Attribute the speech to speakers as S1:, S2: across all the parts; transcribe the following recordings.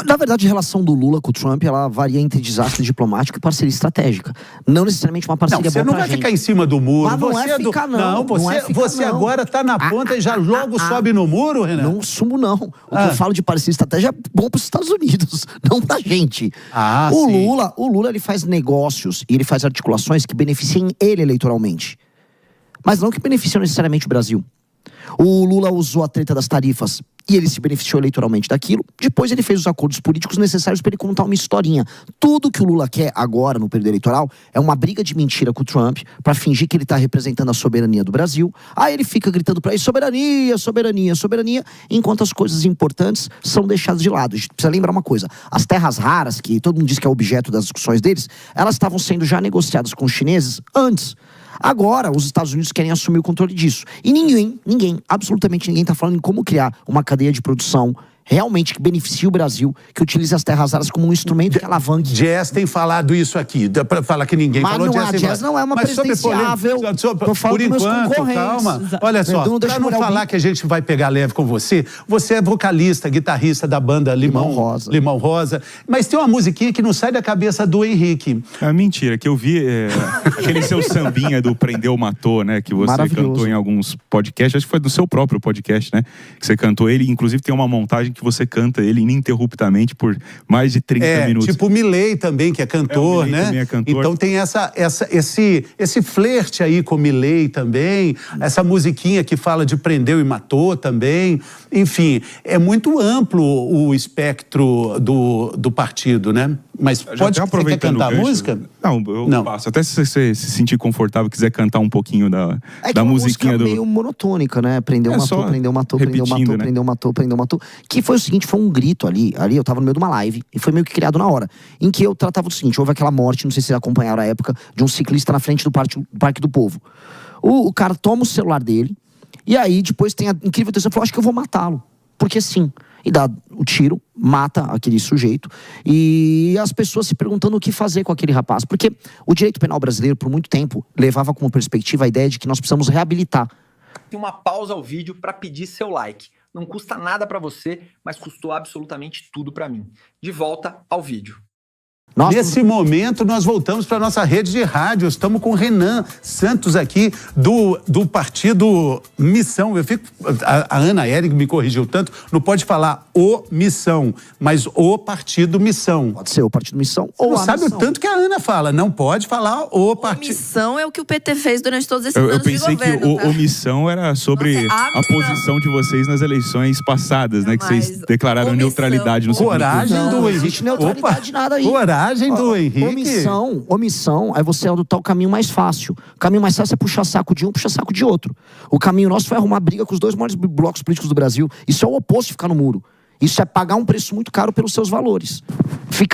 S1: Na verdade, a relação do Lula com o Trump, ela varia entre desastre diplomático e parceria estratégica. Não necessariamente uma parceria boa pra gente.
S2: Você não vai ficar em cima do muro.
S1: Mas não é ficar, não.
S2: Você agora tá na ponta e já logo sobe no muro, Renan?
S1: Não sumo, não. O que eu falo de parceria estratégica é bom pros Estados Unidos, não pra gente. O Lula, ele faz negócios e ele faz articulações que beneficiem ele eleitoralmente. Mas não que beneficiam necessariamente o Brasil. O Lula usou a treta das tarifas e ele se beneficiou eleitoralmente daquilo. Depois ele fez os acordos políticos necessários para ele contar uma historinha. Tudo que o Lula quer agora, no período eleitoral, é uma briga de mentira com o Trump para fingir que ele tá representando a soberania do Brasil. Aí ele fica gritando para ele, soberania, soberania, soberania, enquanto as coisas importantes são deixadas de lado. A gente precisa lembrar uma coisa, as terras raras, que todo mundo diz que é objeto das discussões deles, elas estavam sendo já negociadas com os chineses antes. Agora, os Estados Unidos querem assumir o controle disso. E ninguém, absolutamente ninguém está falando em como criar uma cadeia de produção realmente que beneficie o Brasil, que utilize as terras raras como um instrumento que alavanque.
S2: Jazz tem falado isso aqui, dá pra falar que ninguém falou.
S1: Mas Jazz não é uma presidenciável.
S2: Por enquanto, calma. Olha só, pra não falar que a gente vai pegar leve com você, você é vocalista, guitarrista da banda Limão Rosa. Mas tem uma musiquinha que não sai da cabeça do Henrique.
S3: É mentira, que eu vi aquele seu sambinha do Prendeu Matou, né? Que você cantou em alguns podcasts, acho que foi do seu próprio podcast, né? Que você cantou ele, inclusive tem uma montagem que você canta ele ininterruptamente por mais de 30 minutos.
S2: Tipo o Milei também, que é cantor, né?
S3: Também é cantor.
S2: Então tem esse flerte aí com o Milei também, essa musiquinha que fala de prendeu e matou também. Enfim, é muito amplo o espectro do partido, né? Mas você quer cantar a música?
S3: Não, passo. Até se você se sentir confortável, quiser cantar um pouquinho da musiquinha do...
S1: É meio monotônica, né? Prendeu, matou, prendeu, matou, prendeu, matou,
S3: né?
S1: prendeu, matou, prendeu, matou. Que foi o seguinte, foi um grito ali eu tava no meio de uma live, e foi meio que criado na hora, em que eu tratava do seguinte, houve aquela morte, não sei se vocês acompanharam a época, de um ciclista na frente do Parque do Povo. O cara toma o celular dele, e aí depois tem a incrível decisão, falou, acho que eu vou matá-lo, porque sim. E dá o tiro, mata aquele sujeito, e as pessoas se perguntando o que fazer com aquele rapaz. Porque o direito penal brasileiro, por muito tempo, levava como perspectiva a ideia de que nós precisamos reabilitar.
S4: Tem uma pausa ao vídeo para pedir seu like. Não custa nada para você, mas custou absolutamente tudo para mim. De volta ao vídeo.
S2: Nesse momento, nós voltamos para a nossa rede de rádio. Estamos com o Renan Santos aqui, do partido Missão. A Ana Érica me corrigiu tanto, não pode falar o Missão, mas o partido Missão.
S1: Pode ser o partido Missão ou
S2: não
S1: a
S2: sabe
S1: Missão.
S2: O tanto que a Ana fala, não pode falar o partido.
S5: Missão é o que o PT fez durante todos esses anos de governo.
S3: Eu pensei que o Missão era sobre a posição de vocês nas eleições passadas, né? Que vocês declararam neutralidade no segundo turno.
S2: Coragem do Henrique.
S1: Não existe neutralidade nada aí.
S2: Coragem do Henrique.
S1: Omissão é você adotar o caminho mais fácil. O caminho mais fácil é puxar saco de um, puxar saco de outro. O caminho nosso foi arrumar briga com os dois maiores blocos políticos do Brasil. Isso é o oposto de ficar no muro. Isso é pagar um preço muito caro pelos seus valores.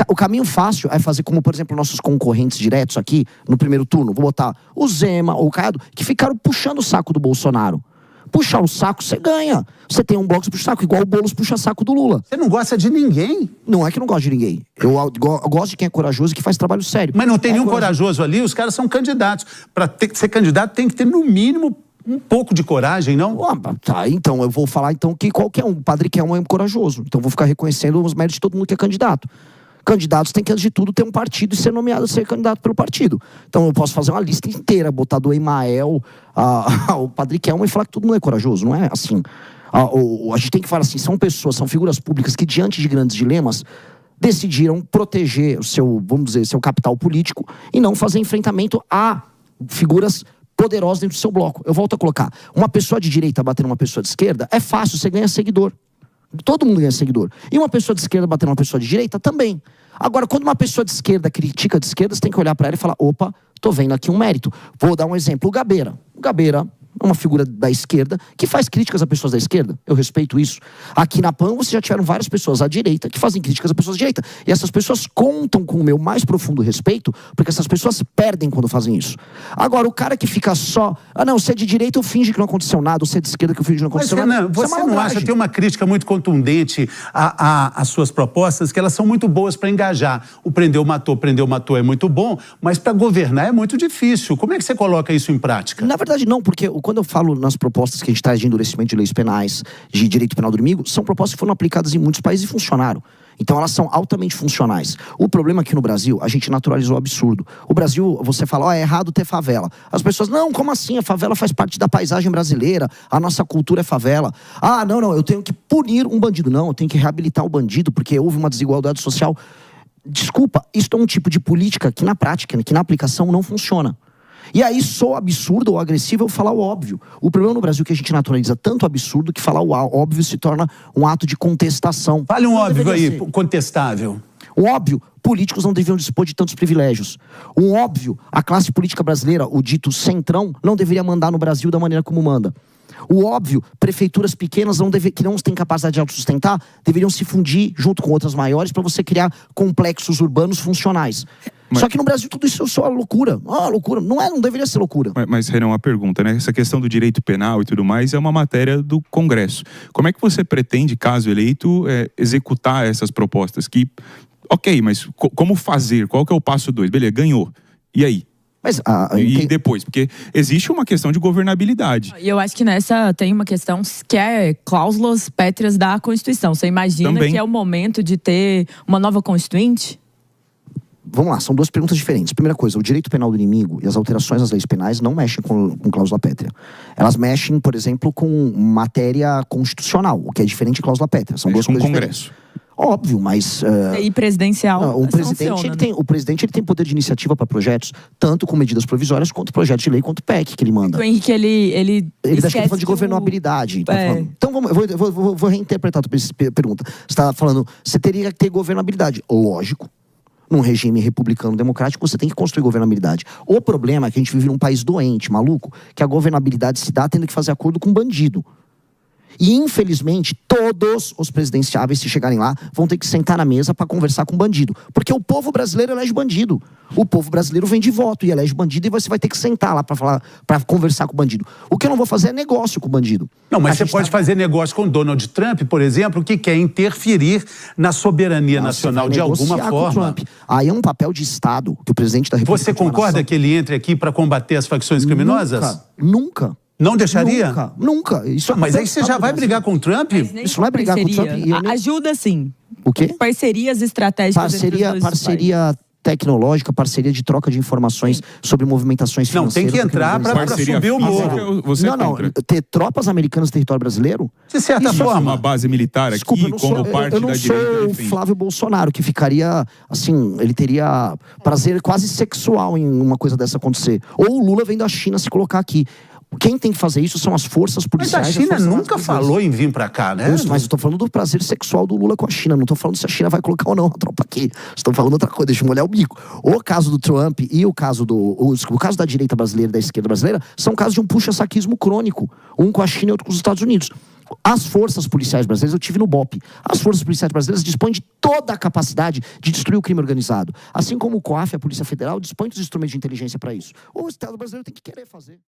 S1: O caminho fácil é fazer como, por exemplo, nossos concorrentes diretos aqui, no primeiro turno. Vou botar o Zema ou o Caiado, que ficaram puxando o saco do Bolsonaro. Puxar o saco, você ganha. Você tem um bloco que puxa o saco, igual o Boulos puxa saco do Lula.
S2: Você não gosta de ninguém?
S1: Não é que eu não gosto de ninguém. Eu gosto de quem é corajoso e que faz trabalho sério.
S2: Mas não tem nenhum corajoso ali, os caras são candidatos. Para ser candidato tem que ter, no mínimo, um pouco de coragem, não?
S1: Tá, então eu vou falar então que qualquer um, o Padre Kelmo é corajoso. Então eu vou ficar reconhecendo os méritos de todo mundo que é candidato. Candidatos têm que, antes de tudo, ter um partido e ser nomeado a ser candidato pelo partido. Então eu posso fazer uma lista inteira, botar do Emael ao Padre Kelmo e falar que todo mundo é corajoso. Não é assim. A gente tem que falar assim, são pessoas, são figuras públicas que, diante de grandes dilemas, decidiram proteger o seu, vamos dizer, seu capital político e não fazer enfrentamento a figuras poderosas dentro do seu bloco. Eu volto a colocar, uma pessoa de direita batendo uma pessoa de esquerda é fácil, você ganha seguidor. Todo mundo ganha seguidor. E uma pessoa de esquerda batendo uma pessoa de direita também. Agora, quando uma pessoa de esquerda critica de esquerda, você tem que olhar para ela e falar, opa, tô vendo aqui um mérito. Vou dar um exemplo, o Gabeira. O Gabeira é uma figura da esquerda que faz críticas a pessoas da esquerda. Eu respeito isso. Aqui na PAN, você já tiveram várias pessoas à direita que fazem críticas a pessoas da direita. E essas pessoas contam com o meu mais profundo respeito, porque essas pessoas perdem quando fazem isso. Agora, o cara que fica só... não, você é de direita, eu finge que não aconteceu nada. Você é de esquerda, que eu finge que não aconteceu nada.
S2: Mas, você não acha que tem uma crítica muito contundente às suas propostas, que elas são muito boas para engajar? O prendeu, matou é muito bom, mas para governar é muito difícil. Como é que você coloca isso em prática?
S1: Na verdade, não, porque quando eu falo nas propostas que a gente traz de endurecimento de leis penais, de direito penal do inimigo, são propostas que foram aplicadas em muitos países e funcionaram. Então elas são altamente funcionais. O problema aqui no Brasil, a gente naturalizou o absurdo. O Brasil, você fala, é errado ter favela. As pessoas, não, como assim? A favela faz parte da paisagem brasileira, a nossa cultura é favela. Ah, não, eu tenho que punir um bandido. Não, eu tenho que reabilitar o bandido, porque houve uma desigualdade social. Desculpa, isso é um tipo de política que na prática, que na aplicação não funciona. E aí sou absurdo ou agressivo eu falar o óbvio. O problema no Brasil é que a gente naturaliza tanto absurdo que falar o óbvio se torna um ato de contestação.
S2: Fale um óbvio aí, contestável.
S1: Um óbvio, políticos não deveriam dispor de tantos privilégios. Um óbvio, a classe política brasileira, o dito centrão, não deveria mandar no Brasil da maneira como manda. O óbvio, prefeituras pequenas que não têm capacidade de autossustentar, deveriam se fundir junto com outras maiores para você criar complexos urbanos funcionais. Só que no Brasil tudo isso é só loucura. Loucura. Não deveria ser loucura.
S3: Mas, Renan, uma pergunta, né? Essa questão do direito penal e tudo mais é uma matéria do Congresso. Como é que você pretende, caso eleito, executar essas propostas? Ok, mas como fazer? Qual que é o passo 2? Beleza, ganhou. E aí?
S1: Mas,
S3: e depois? Porque existe uma questão de governabilidade.
S6: E eu acho que nessa tem uma questão que é cláusulas pétreas da Constituição. Você imagina também que é o momento de ter uma nova Constituinte?
S1: Vamos lá, são duas perguntas diferentes. Primeira coisa, o direito penal do inimigo e as alterações às leis penais não mexem com cláusula pétrea. Elas mexem, por exemplo, com matéria constitucional, o que é diferente de cláusula pétrea. São duas coisas diferentes. Óbvio, mas...
S6: E presidencial.
S1: O presidente ele tem poder de iniciativa para projetos, tanto com medidas provisórias, quanto projetos de lei, quanto PEC que ele manda.
S6: O Henrique, ele
S1: está falando de governabilidade. Então, vou reinterpretar a tua pergunta. Você está falando, você teria que ter governabilidade. Lógico. Num regime republicano democrático, você tem que construir governabilidade. O problema é que a gente vive num país doente, maluco, que a governabilidade se dá tendo que fazer acordo com bandido. E, infelizmente, todos os presidenciáveis, se chegarem lá, vão ter que sentar na mesa para conversar com bandido. Porque o povo brasileiro elege bandido. O povo brasileiro vem de voto e elege bandido e você vai ter que sentar lá para conversar com o bandido. O que eu não vou fazer é negócio com o bandido.
S2: Não, mas você pode fazer negócio com Donald Trump, por exemplo, que quer interferir na soberania nacional de alguma forma.
S1: Aí é um papel de Estado que o presidente da República...
S2: Você concorda que ele entre aqui para combater as facções criminosas?
S1: Nunca.
S2: Não deixaria?
S1: Nunca.
S2: Mas aí você já vai brigar com o Trump?
S1: Isso não é brigar com o Trump.
S6: Ajuda sim.
S1: O quê?
S6: Parcerias estratégicas.
S1: Parceria tecnológica, parceria de troca de informações sobre movimentações financeiras.
S2: Não, tem que entrar para subir o morro.
S1: Não, ter tropas americanas no território brasileiro?
S2: De certa forma.
S3: Uma base militar aqui, como parte da direita.
S1: Eu não sou o Flávio Bolsonaro, que ficaria, assim, ele teria prazer quase sexual em uma coisa dessa acontecer. Ou o Lula vem da China se colocar aqui. Quem tem que fazer isso são as forças policiais.
S2: Mas a China nunca falou em vir pra cá, né?
S1: Mas eu tô falando do prazer sexual do Lula com a China. Não tô falando se a China vai colocar ou não a tropa aqui. Estou falando outra coisa, deixa eu molhar o bico. O caso do Trump e o caso da direita brasileira e da esquerda brasileira são casos de um puxa-saquismo crônico. Um com a China e outro com os Estados Unidos. As forças policiais brasileiras, eu tive no BOPE, as forças policiais brasileiras dispõem de toda a capacidade de destruir o crime organizado. Assim como o COAF, a Polícia Federal, dispõe dos instrumentos de inteligência para isso. O Estado brasileiro tem que querer fazer.